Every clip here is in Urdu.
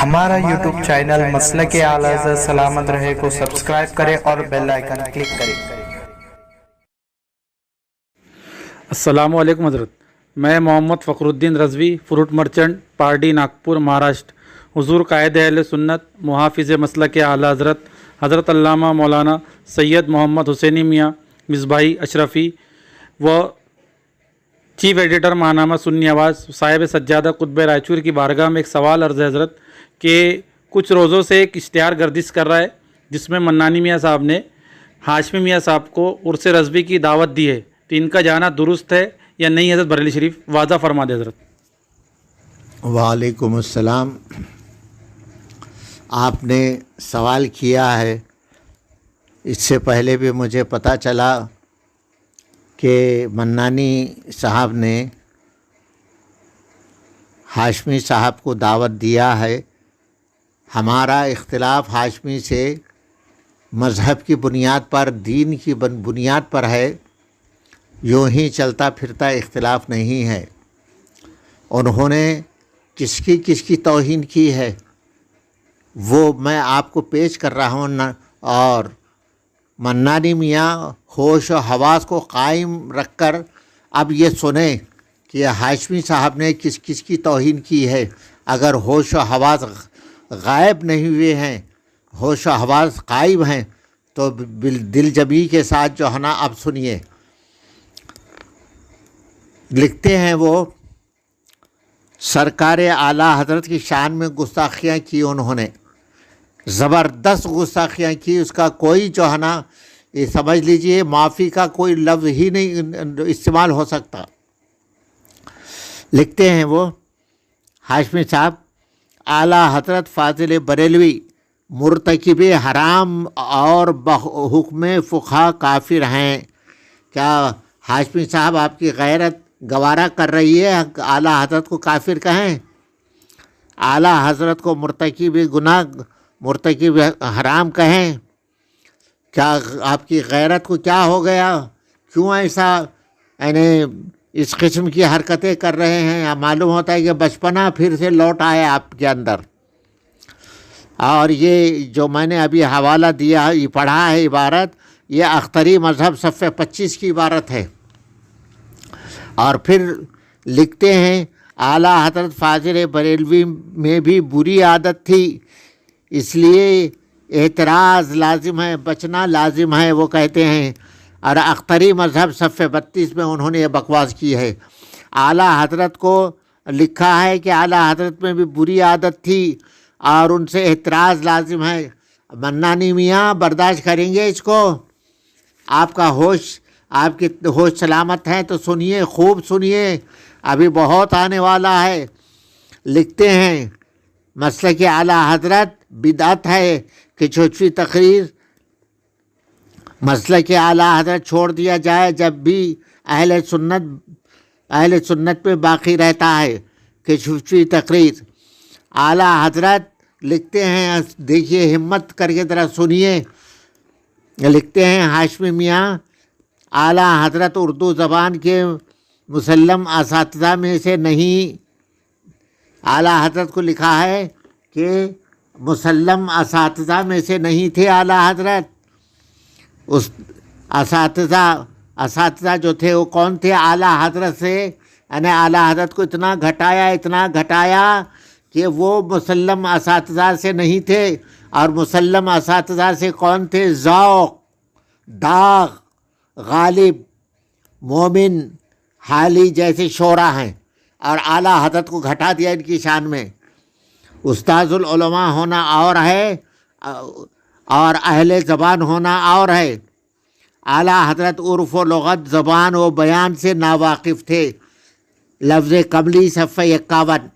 ہمارا YouTube چینل مسلک اعلی حضرت سلامت رہے کو سبسکرائب کریں اور بیل آئیکن کلک کریں۔ السلام علیکم حضرت، میں محمد فخر الدین رضوی، فروٹ مرچنٹ، پارڈی، ناگپور، مہاراشٹر۔ حضور قائد اہل سنت، محافظ مسلک اعلی حضرت حضرت علامہ مولانا سید محمد حسینی میاں مصباحی اشرفی و چیف ایڈیٹر ماہنامہ سنی آواز صاحب سجادہ قطب رائچور کی بارگاہ میں ایک سوال عرض ہے حضرت کہ کچھ روزوں سے ایک اشتہار گردش کر رہا ہے جس میں منانی میاں صاحب نے ہاشمی میاں صاحب کو عرس رضوی کی دعوت دی ہے، تو ان کا جانا درست ہے یا نہیں؟ حضرت بریلی شریف واضح فرما دے حضرت۔ وعلیکم السلام۔ آپ نے سوال کیا ہے، اس سے پہلے بھی مجھے پتہ چلا کہ منانی صاحب نے ہاشمی صاحب کو دعوت دیا ہے۔ ہمارا اختلاف ہاشمی سے مذہب کی بنیاد پر، دین کی بنیاد پر ہے، یوں ہی چلتا پھرتا اختلاف نہیں ہے۔ انہوں نے کس کی توہین کی ہے وہ میں آپ کو پیش کر رہا ہوں، اور منانی میاں ہوش و حواس کو قائم رکھ کر اب یہ سنیں کہ ہاشمی صاحب نے کس کی توہین کی ہے۔ اگر ہوش و حواس غائب نہیں ہوئے ہیں، ہوش و حواس قائم ہیں، تو دل جمی کے ساتھ جو ہے نا اب سنیے۔ لکھتے ہیں وہ، سرکار اعلیٰ حضرت کی شان میں گستاخیاں کی، انہوں نے زبردست گستاخیاں کی، اس کا کوئی جو ہے نا یہ سمجھ لیجئے معافی کا کوئی لفظ ہی نہیں استعمال ہو سکتا۔ لکھتے ہیں وہ ہاشمی صاحب، اعلیٰ حضرت فاضل بریلوی مرتکب حرام اور حکم فقہا کافر ہیں۔ کیا ہاشمی صاحب آپ کی غیرت گوارا کر رہی ہے اعلیٰ حضرت کو کافر کہیں؟ اعلیٰ حضرت کو مرتکب گناہ، مرتکب حرام کہیں؟ کیا آپ کی غیرت کو کیا ہو گیا؟ کیوں ایسا یعنی اس قسم کی حرکتیں کر رہے ہیں؟ معلوم ہوتا ہے کہ بچپنا پھر سے لوٹ آئے آپ کے اندر۔ اور یہ جو میں نے ابھی حوالہ دیا، یہ پڑھا ہے عبارت، یہ اختری مذہب صفحہ 25 کی عبارت ہے۔ اور پھر لکھتے ہیں، اعلیٰ حضرت فاضل بریلوی میں بھی بری عادت تھی، اس لیے اعتراض لازم ہے، بچنا لازم ہے، وہ کہتے ہیں۔ اور اختری مذہب صفحہ 32 میں انہوں نے یہ بکواس کی ہے۔ اعلیٰ حضرت کو لکھا ہے کہ اعلیٰ حضرت میں بھی بری عادت تھی اور ان سے اعتراض لازم ہے۔ منانی میاں برداشت کریں گے اس کو؟ آپ کا ہوش، آپ کی ہوش سلامت ہے تو سنیے، خوب سنیے، ابھی بہت آنے والا ہے۔ لکھتے ہیں، مسلک اعلیٰ حضرت بدعت ہے کہ چھوٹی تقریر مسلک اعلیٰ حضرت چھوڑ دیا جائے، جب بھی اہل سنت میں باقی رہتا ہے کہ چھوٹی تقریر۔ اعلیٰ حضرت لکھتے ہیں، دیکھیے ہمت کر کے ذرا سنیے، لکھتے ہیں ہاشمی میاں، اعلیٰ حضرت اردو زبان کے مسلم اساتذہ میں سے نہیں۔ اعلیٰ حضرت کو لکھا ہے کہ مسلم اساتذہ میں سے نہیں تھے اعلیٰ حضرت۔ اس اساتذہ جو تھے وہ کون تھے؟ اعلیٰ حضرت سے، یعنی اعلیٰ حضرت کو اتنا گھٹایا کہ وہ مسلم اساتذہ سے نہیں تھے۔ اور مسلم اساتذہ سے کون تھے؟ ذوق، داغ، غالب، مومن، حالی جیسے شعراء ہیں، اور اعلیٰ حضرت کو گھٹا دیا ان کی شان میں۔ استاذ العلماء ہونا اور ہے اور اہل زبان ہونا اور ہے۔ اعلیٰ حضرت عرف و لغت، زبان و بیان سے ناواقف تھے۔ لفظ قملی صفحہ 51۔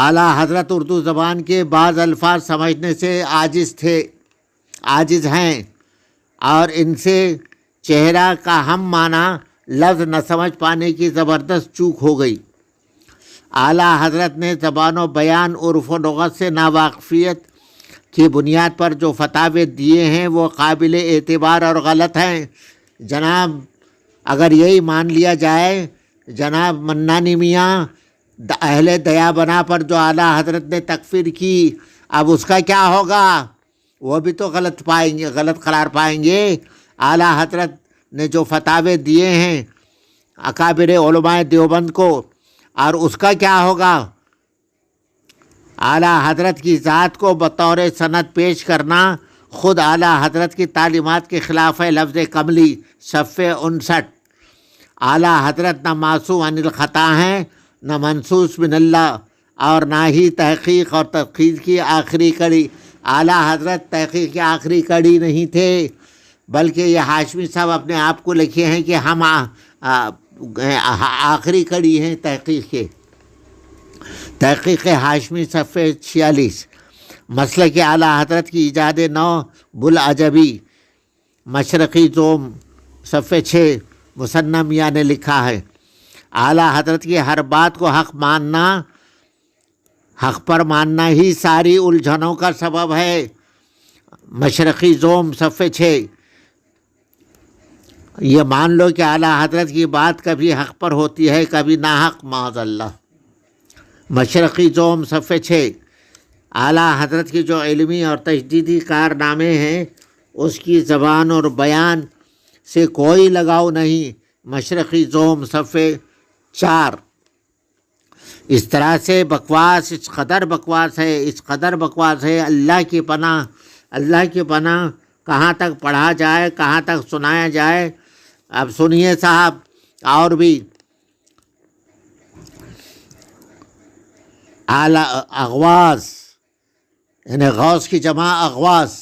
اعلیٰ حضرت اردو زبان کے بعض الفاظ سمجھنے سے عاجز ہیں، اور ان سے چہرہ کا ہم معنی لفظ نہ سمجھ پانے کی زبردست چوک ہو گئی۔ اعلیٰ حضرت نے زبان و بیان، عرف و لغت سے ناواقفیت کی بنیاد پر جو فتاوے دیے ہیں وہ قابل اعتبار اور غلط ہیں۔ جناب، اگر یہی مان لیا جائے، جناب منانی میاں اہل دیا بنا پر جو اعلیٰ حضرت نے تکفیر کی، اب اس کا کیا ہوگا؟ وہ بھی تو غلط پائیں گے، غلط قرار پائیں گے۔ اعلیٰ حضرت نے جو فتاوے دیے ہیں اکابر علماء دیوبند کو، اور اس کا کیا ہوگا؟ اعلیٰ حضرت کی ذات کو بطور سند پیش کرنا خود اعلیٰ حضرت کی تعلیمات کے خلاف ہے۔ لفظ کملی صفحہ 59۔ اعلیٰ حضرت نہ معصوم عن الخطا ہیں، نہ منصوص من اللہ، اور نہ ہی تحقیق اور تحقیق کی آخری کڑی۔ اعلیٰ حضرت تحقیق کی آخری کڑی نہیں تھے، بلکہ یہ ہاشمی صاحب اپنے آپ کو لکھے ہیں کہ ہم آخری کڑی ہیں تحقیق کے۔ تحقیق ہاشمی صفحہ 46۔ مسلک اعلیٰ حضرت کی ایجاد نو بلعجبی، مشرقی زوم صفحہ 6، مصنع میاں نے لکھا ہے۔ اعلیٰ حضرت کی ہر بات کو حق ماننا، حق پر ماننا ہی ساری الجھنوں کا سبب ہے۔ مشرقی زوم صفحہ 6۔ یہ مان لو کہ اعلیٰ حضرت کی بات کبھی حق پر ہوتی ہے، کبھی ناحق، معاذ اللہ۔ مشرقی زوم صفحہ 6۔ اعلیٰ حضرت کی جو علمی اور تجدیدی کارنامے ہیں اس کی زبان اور بیان سے کوئی لگاؤ نہیں۔ مشرقی زوم صفحہ 4۔ اس طرح سے بکواس، اس قدر بکواس ہے، اس قدر بکواس ہے، اللہ کی پناہ، اللہ کی پناہ، کہاں تک پڑھا جائے، کہاں تک سنایا جائے۔ اب سنیے صاحب، اور بھی اعلیٰ اغواس، یعنی غوث کی جمع اغواس،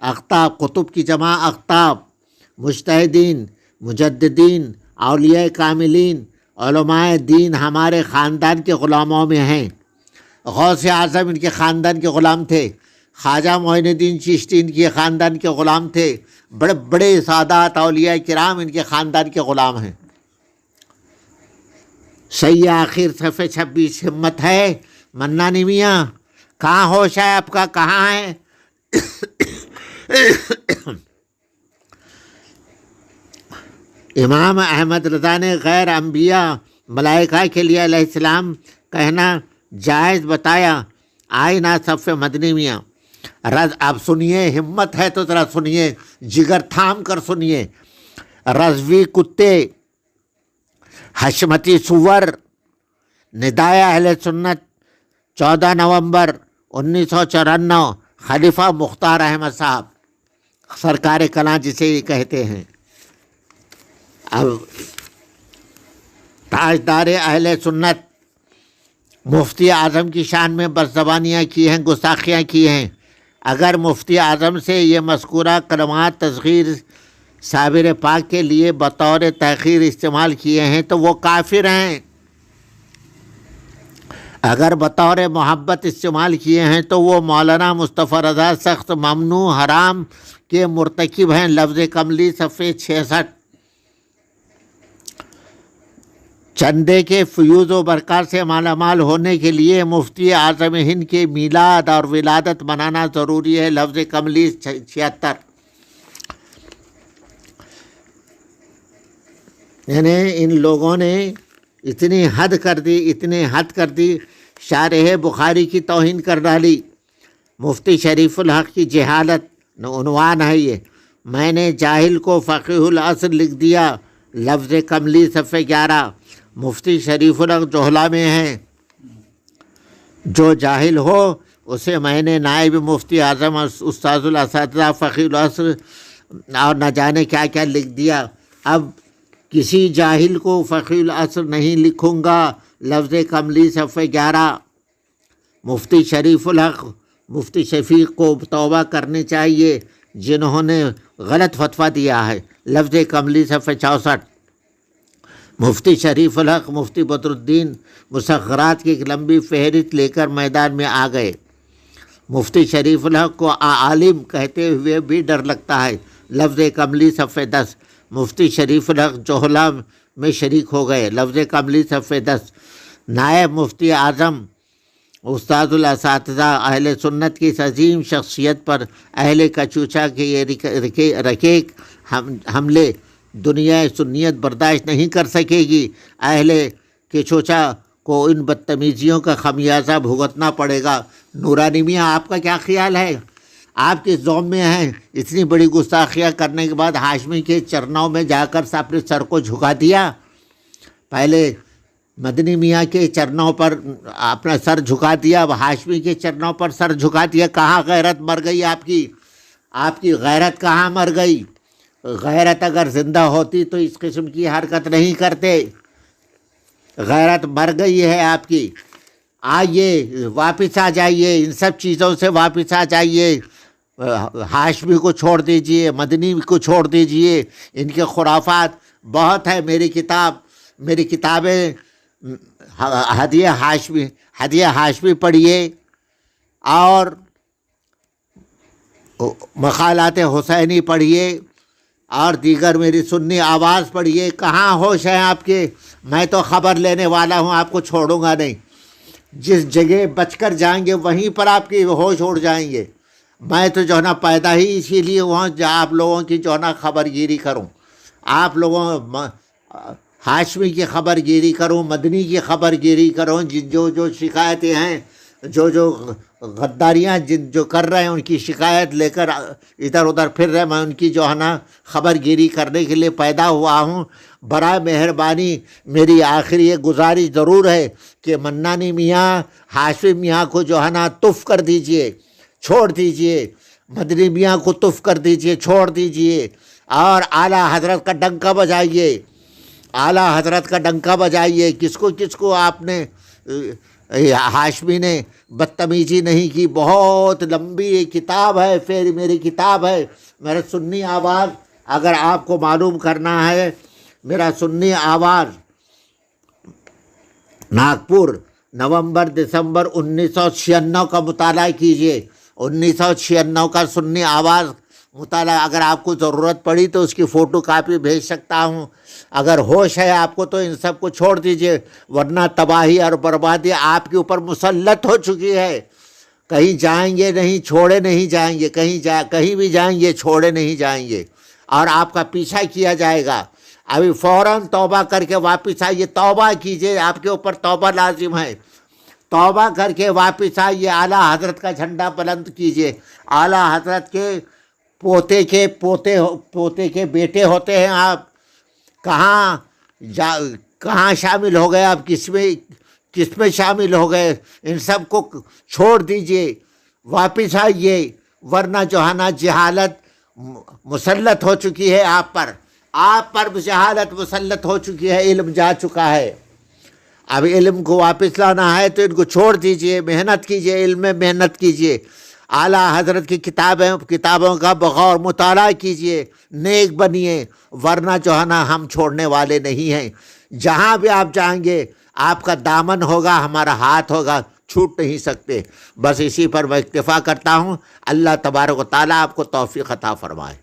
اقطاب، قطب کی جمع اقطاب، مجتہدین، مجددین، اولیاء کاملین، علماء دین ہمارے خاندان کے غلاموں میں ہیں۔ غوث اعظم ان کے خاندان کے غلام تھے، خواجہ معین الدین چشتی ان کے خاندان کے غلام تھے، بڑے بڑے سادات اولیاء کرام ان کے خاندان کے غلام ہیں۔ صحیح آخر صفحہ 26۔ ہمت ہے منانی میاں، کہاں ہوش ہے آپ کا، کہاں ہے؟ امام احمد رضا نے غیر انبیاء ملائکہ کے لیے علیہ السلام کہنا جائز بتایا۔ آئینہ صفحہ مدنی میاں۔ اب سنیے، ہمت ہے تو ذرا سنیے، جگر تھام کر سنیے۔ رضوی کتے، حشمتی سور، ندائے اہل سنت، 14 نومبر 1994، خلیفہ مختار احمد صاحب، سرکار کلاں جسے کہتے ہیں۔ اب تاجدار اہل سنت مفتی اعظم کی شان میں بد زبانیاں کی ہیں، گستاخیاں کی ہیں۔ اگر مفتی اعظم سے یہ مذکورہ کلمات تصغیر صابر پاک کے لیے بطور تحقیر استعمال کیے ہیں تو وہ کافر ہیں، اگر بطور محبت استعمال کیے ہیں تو وہ مولانا مصطفیٰ رضا سخت ممنوع حرام کے مرتکب ہیں۔ لفظ کملی صفحہ 66۔ چندے کے فیوز و برکات سے مالا مال ہونے کے لیے مفتی اعظم ہند کے میلاد اور ولادت منانا ضروری ہے۔ لفظ کملی 76۔ یعنی ان لوگوں نے اتنی حد کر دی، اتنی حد کر دی، شارح بخاری کی توہین کر ڈالی۔ مفتی شریف الحق کی جہالت عنوان ہے یہ۔ میں نے جاہل کو فقیہ العصر لکھ دیا۔ لفظ کملی صفحہ 11۔ مفتی شریف الحق جوہلا میں ہیں، جو جاہل ہو اسے میں نے نائب مفتی اعظم استاذ الاساتذہ فقیہ العصر اور نہ جانے کیا کیا لکھ دیا۔ اب کسی جاہل کو فقیہ العصر نہیں لکھوں گا۔ لفظ کملی صفحہ 11۔ مفتی شریف الحق، مفتی شفیق کو توبہ کرنی چاہیے جنہوں نے غلط فتویٰ دیا ہے۔ لفظ کملی صفحہ 64۔ مفتی شریف الحق مفتی بدر الدین مسخرات کی ایک لمبی فہرست لے کر میدان میں آ گئے۔ مفتی شریف الحق کو عالم کہتے ہوئے بھی ڈر لگتا ہے۔ لفظ کملی صفحہ 10۔ مفتی شریف الحق جوہلا میں شریک ہو گئے۔ لفظ کملی صفحہ 10۔ نائب مفتی اعظم استاذ الاساتذہ اہل سنت کی اس عظیم شخصیت پر اہل کچوچا کے یہ رکیک حملے دنیا سنیت برداشت نہیں کر سکے گی۔ اہل کچوچا کو ان بدتمیزیوں کا خمیازہ بھگتنا پڑے گا۔ نورانی میاں، آپ کا کیا خیال ہے؟ آپ کے ذوم میں ہیں اتنی بڑی گستاخیاں کرنے کے بعد ہاشمی کے چرنوں میں جا کر اپنے سر کو جھکا دیا؟ پہلے مدنی میاں کے چرنوں پر اپنا سر جھکا دیا، اب ہاشمی کے چرنوں پر سر جھکا دیا۔ کہاں غیرت مر گئی آپ کی؟ آپ کی غیرت کہاں مر گئی؟ غیرت اگر زندہ ہوتی تو اس قسم کی حرکت نہیں کرتے۔ غیرت مر گئی ہے آپ کی۔ آئیے، واپس آ جائیے، ان سب چیزوں سے واپس آ جائیے۔ ہاشمی کو چھوڑ دیجئے، مدنی کو چھوڑ دیجئے، ان کے خرافات بہت ہے۔ میری کتابیں ہدیہ ہاشمی پڑھیے اور مقالات حسینی پڑھیے اور دیگر میری سنی آواز پڑھیے۔ کہاں ہوش ہیں آپ کے؟ میں تو خبر لینے والا ہوں، آپ کو چھوڑوں گا نہیں۔ جس جگہ بچ کر جائیں گے وہیں پر آپ کی ہوش اڑ جائیں گے۔ میں تو جو ہے نا پیدا ہی اسی لیے ہوا جہاں آپ لوگوں کی جو ہے نا خبر گیری کروں، آپ لوگوں ہاشمی کی خبر گیری کروں، مدنی کی خبر گیری کروں، جو شکایتیں ہیں، جو غداریاں جو کر رہے ہیں ان کی شکایت لے کر ادھر ادھر پھر رہے، میں ان کی جو ہے نا خبر گیری کرنے کے لیے پیدا ہوا ہوں۔ برائے مہربانی میری آخری یہ گزارش ضرور ہے کہ منانی میاں، ہاشمی میاں کو جو ہے نا تف کر دیجئے، چھوڑ دیجئے، مدنی میاں کو تف کر دیجئے، چھوڑ دیجئے، اور اعلیٰ حضرت کا ڈنکا بجائیے، اعلیٰ حضرت کا ڈنکا بجائیے۔ کس کو آپ نے، ہاشمی نے بدتمیزی نہیں کی۔ بہت لمبی کتاب ہے، پھر میری کتاب ہے میرا سنی آواز، اگر آپ کو معلوم کرنا ہے میرا سنی آواز، ناگپور، نومبر دسمبر 1996 کا مطالعہ کیجئے۔ 1996 کا سنی آواز مطالعہ، اگر آپ کو ضرورت پڑی تو اس کی فوٹو کاپی بھیج سکتا ہوں۔ اگر ہوش ہے آپ کو تو ان سب کو چھوڑ دیجئے، ورنہ تباہی اور بربادی آپ کے اوپر مسلط ہو چکی ہے۔ کہیں جائیں گے نہیں، چھوڑے نہیں جائیں گے، کہیں بھی جائیں گے چھوڑے نہیں جائیں گے، اور آپ کا پیچھا کیا جائے گا۔ ابھی فوراً توبہ کر کے واپس آئیے، توبہ کیجئے، آپ کے اوپر توبہ لازم ہے۔ توبہ کر کے واپس آئیے، اعلیٰ حضرت کا جھنڈا بلند کیجئے۔ اعلیٰ حضرت کے پوتے کے بیٹے ہوتے ہیں آپ۔ کہاں شامل ہو گئے آپ؟ کس میں شامل ہو گئے؟ ان سب کو چھوڑ دیجئے، واپس آئیے، ورنہ جو ہے نا جہالت مسلط ہو چکی ہے آپ پر جہالت مسلط ہو چکی ہے، علم جا چکا ہے۔ اب علم کو واپس لانا ہے تو ان کو چھوڑ دیجئے، محنت کیجئے، علم میں محنت کیجئے، اعلیٰ حضرت کی کتابوں کا بغور مطالعہ کیجئے، نیک بنیے، ورنہ جو ہے نا ہم چھوڑنے والے نہیں ہیں۔ جہاں بھی آپ جائیں گے آپ کا دامن ہوگا، ہمارا ہاتھ ہوگا، چھوٹ نہیں سکتے۔ بس اسی پر میں اکتفا کرتا ہوں۔ اللہ تبارک و تعالیٰ آپ کو توفیق عطا فرمائے۔